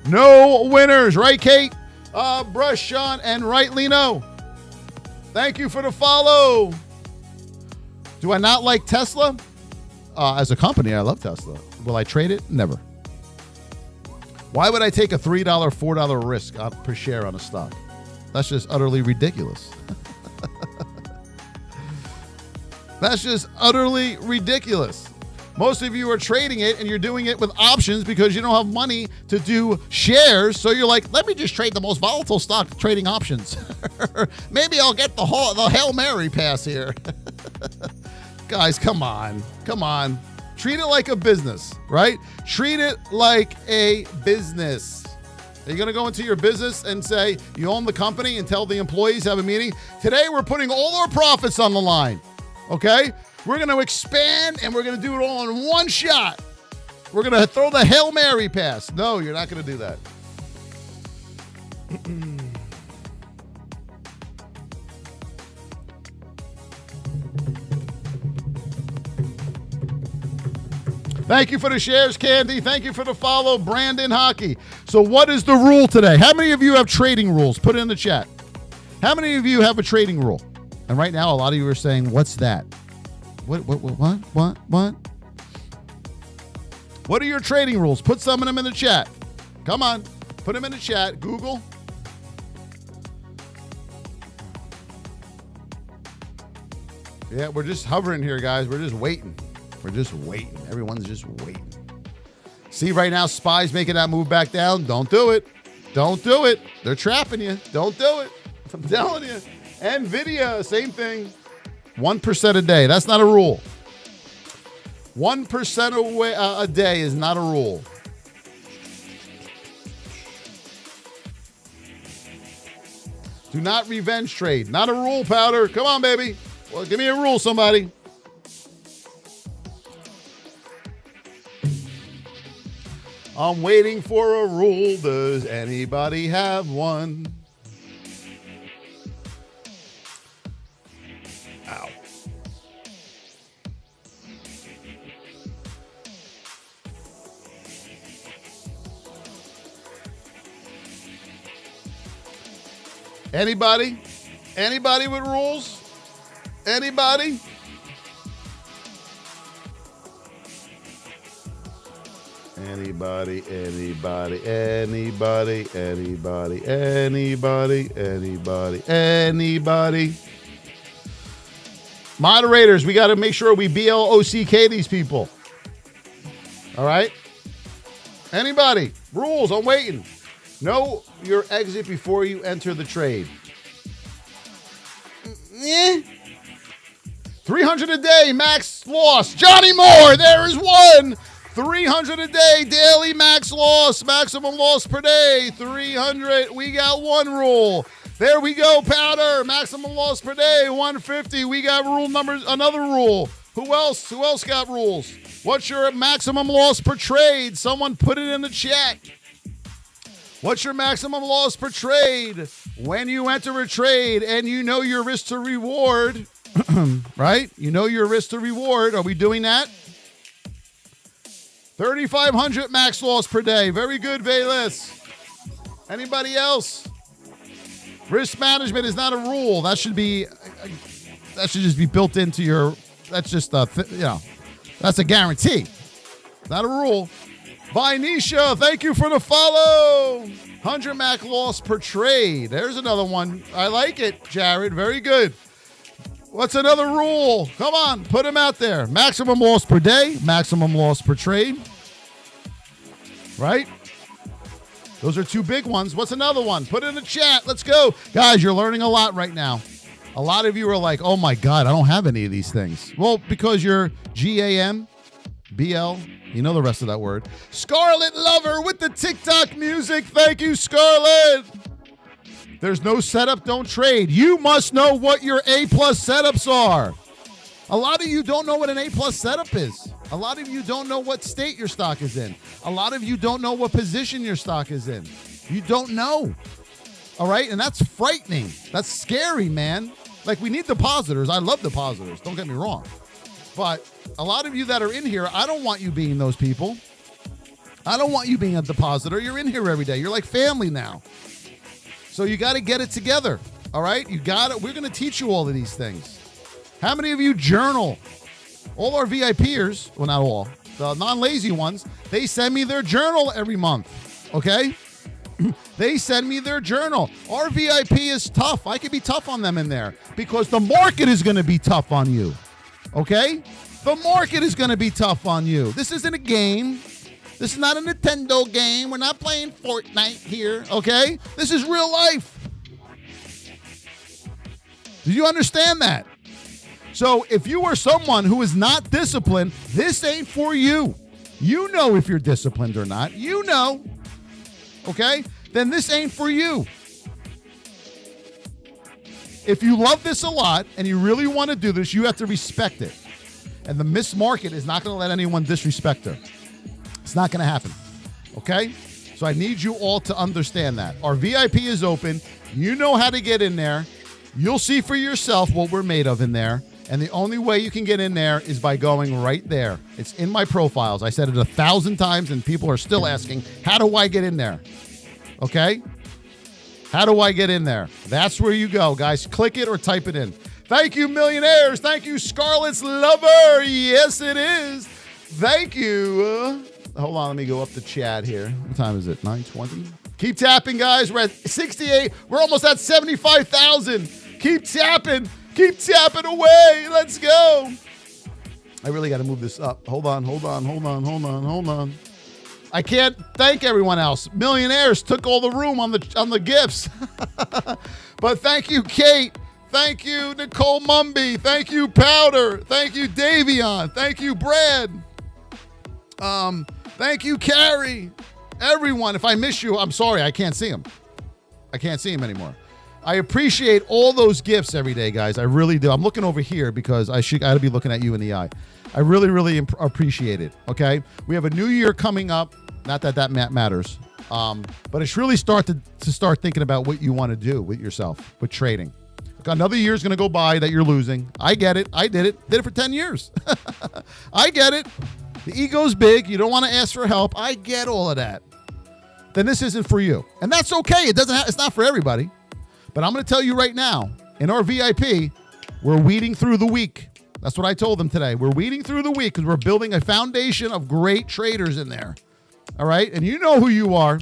No winners. Right, Kate? Brush, Sean, and right, Lino. Thank you for the follow. Do I not like Tesla? As a company, I love Tesla. Will I trade it? Never. Why would I take a $3, $4 risk per share on a stock? That's just utterly ridiculous. That's just utterly ridiculous. Most of you are trading it, and you're doing it with options because you don't have money to do shares. So you're like, let me just trade the most volatile stock trading options. Maybe I'll get the Hail Mary pass here. Guys, come on. Come on. Treat it like a business, right? Treat it like a business. Are you going to go into your business and say you own the company and tell the employees, have a meeting? Today, we're putting all our profits on the line, okay? We're going to expand, and we're going to do it all in one shot. We're going to throw the Hail Mary pass. No, you're not going to do that. Thank you for the shares, Candy. Thank you for the follow, Brandon Hockey. So what is the rule today? How many of you have trading rules? Put it in the chat. How many of you have a trading rule? And right now, a lot of you are saying, what's that? What? What are your trading rules? Put some of them in the chat. Come on. Put them in the chat. Google. Yeah, we're just hovering here, guys. We're just waiting. We're just waiting. Everyone's just waiting. See, right now, SPY's making that move back down. Don't do it. Don't do it. They're trapping you. Don't do it. I'm telling you. Nvidia, same thing. 1% a day. That's not a rule. 1% a day is not a rule. Do not revenge trade. Not a rule, Powder. Come on, baby. Well, give me a rule, somebody. I'm waiting for a rule. Does anybody have one? Ow. Anybody? Anybody with rules? Anybody? Anybody, anybody, anybody, anybody, anybody, anybody, anybody. Moderators, we got to make sure we BLOCK these people. All right? Anybody? Rules, I'm waiting. Know your exit before you enter the trade. 300 a day, max loss. Johnny Moore, there is one. 300 a day, daily max loss, maximum loss per day, 300. We got one rule. There we go, Powder. Maximum loss per day, 150. We got rule numbers, another rule. Who else? Who else got rules? What's your maximum loss per trade? Someone put it in the chat. What's your maximum loss per trade? When you enter a trade and you know your risk to reward, right? You know your risk to reward. Are we doing that? 3,500 max loss per day. Very good, Velas. Anybody else? Risk management is not a rule. That should just be built into your, that's just that's a guarantee. Not a rule. Vinisha, thank you for the follow. 100 Mac loss per trade. There's another one. I like it, Jared. Very good. What's another rule? Come on, put them out there. Maximum loss per day, maximum loss per trade. Right? Those are two big ones. What's another one? Put it in the chat. Let's go. Guys, you're learning a lot right now. A lot of you are like, oh my God, I don't have any of these things. Well, because you're JPM, BL, you know the rest of that word. Scarlet Lover with the TikTok music. Thank you, Scarlet. There's no setup, don't trade. You must know what your A-plus setups are. A lot of you don't know what an A-plus setup is. A lot of you don't know what state your stock is in. A lot of you don't know what position your stock is in. You don't know. All right? And that's frightening. That's scary, man. Like, we need depositors. I love depositors. Don't get me wrong. But a lot of you that are in here, I don't want you being those people. I don't want you being a depositor. You're in here every day. You're like family now. So you got to get it together. All right? You got it. We're going to teach you all of these things. How many of you journal? All our VIPers, well, not all, the non-lazy ones, they send me their journal every month, okay? They send me their journal. Our VIP is tough. I can be tough on them in there because the market is going to be tough on you, okay? The market is going to be tough on you. This isn't a game. This is not a Nintendo game. We're not playing Fortnite here, okay? This is real life. Do you understand that? So if you are someone who is not disciplined, this ain't for you. You know if you're disciplined or not. You know. Okay? Then this ain't for you. If you love this a lot and you really want to do this, you have to respect it. And the Miss Market is not going to let anyone disrespect her. It's not going to happen. Okay? So I need you all to understand that. Our VIP is open. You know how to get in there. You'll see for yourself what we're made of in there. And the only way you can get in there is by going right there. It's in my profiles. I said it 1,000 times, and people are still asking, how do I get in there? Okay? How do I get in there? That's where you go, guys. Click it or type it in. Thank you, millionaires. Thank you, Scarlet's Lover. Yes, it is. Thank you. Hold on, let me go up the chat here. What time is it? 9:20? Keep tapping, guys. We're at 68. We're almost at 75,000. Keep tapping. Keep tapping away. Let's go. I really got to move this up. Hold on. I can't thank everyone else. Millionaires took all the room on the gifts. But thank you, Kate. Thank you, Nicole Mumby. Thank you, Powder. Thank you, Davion. Thank you, Brad. Thank you, Carrie. Everyone, if I miss you, I'm sorry. I can't see them. I can't see them anymore. I appreciate all those gifts every day, guys. I really do. I'm looking over here because I got to be looking at you in the eye. I really, really appreciate it, okay? We have a new year coming up. Not that matters. But it's really start thinking about what you want to do with yourself, with trading. Another year is going to go by that you're losing. I get it. I did it. Did it for 10 years. I get it. The ego's big. You don't want to ask for help. I get all of that. Then this isn't for you. And that's okay. It's not for everybody. But I'm going to tell you right now, in our VIP, we're weeding through the week. That's what I told them today. We're weeding through the week because we're building a foundation of great traders in there. All right? And you know who you are.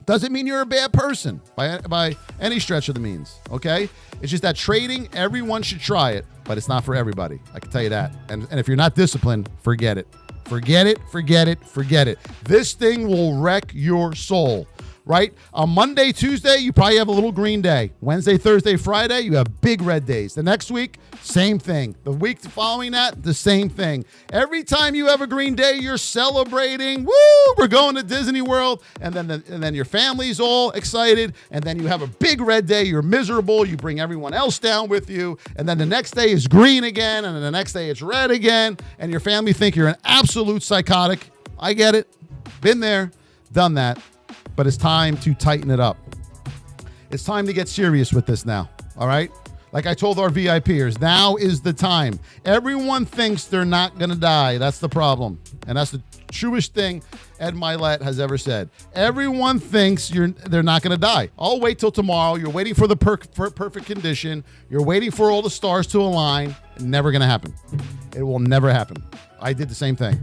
Doesn't mean you're a bad person by any stretch of the means, okay? It's just that trading, everyone should try it, but it's not for everybody. I can tell you that. And if you're not disciplined, forget it. Forget it. This thing will wreck your soul. Right? On Monday, Tuesday, you probably have a little green day. Wednesday, Thursday, Friday, you have big red days. The next week, same thing. The week following that, the same thing. Every time you have a green day, you're celebrating. Woo! We're going to Disney World. And then your family's all excited. And then you have a big red day. You're miserable. You bring everyone else down with you. And then the next day is green again. And then the next day it's red again. And your family think you're an absolute psychotic. I get it. Been there. Done that. But it's time to tighten it up. It's time to get serious with this now, all right? Like I told our VIPers, now is the time. Everyone thinks they're not going to die. That's the problem. And that's truest thing Ed Milet has ever said. Everyone thinks they're not going to die. I'll wait till tomorrow. You're waiting for the perfect condition. You're waiting for all the stars to align. Never going to happen. It will never happen. I did the same thing.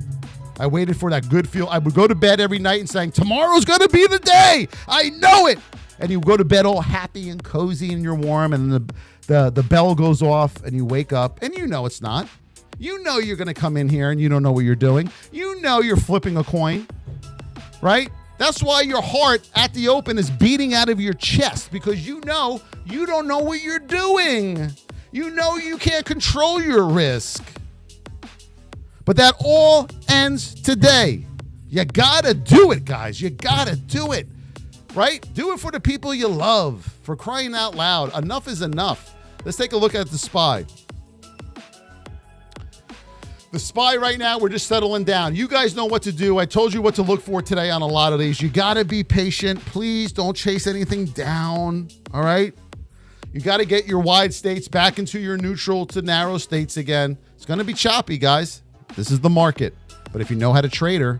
I waited for that good feel. I would go to bed every night and saying, tomorrow's going to be the day. I know it. And you go to bed all happy and cozy and you're warm, and the bell goes off and you wake up and you know it's not. You know you're going to come in here and you don't know what you're doing. You know you're flipping a coin, right? That's why your heart at the open is beating out of your chest, because you know you don't know what you're doing. You know you can't control your risk. But that all ends today. You got to do it, guys. You got to do it, right? Do it for the people you love, for crying out loud. Enough is enough. Let's take a look at the SPY. The SPY right now, we're just settling down. You guys know what to do. I told you what to look for today on a lot of these. You got to be patient. Please don't chase anything down, all right? You got to get your wide states back into your neutral to narrow states again. It's going to be choppy, guys. This is the market. But if you know how to trade her,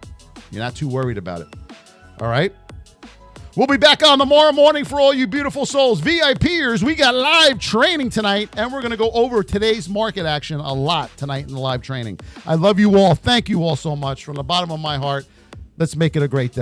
you're not too worried about it, all right? We'll be back on tomorrow morning for all you beautiful souls. VIPers, we got live training tonight, and we're going to go over today's market action a lot tonight in the live training. I love you all. Thank you all so much from the bottom of my heart. Let's make it a great day.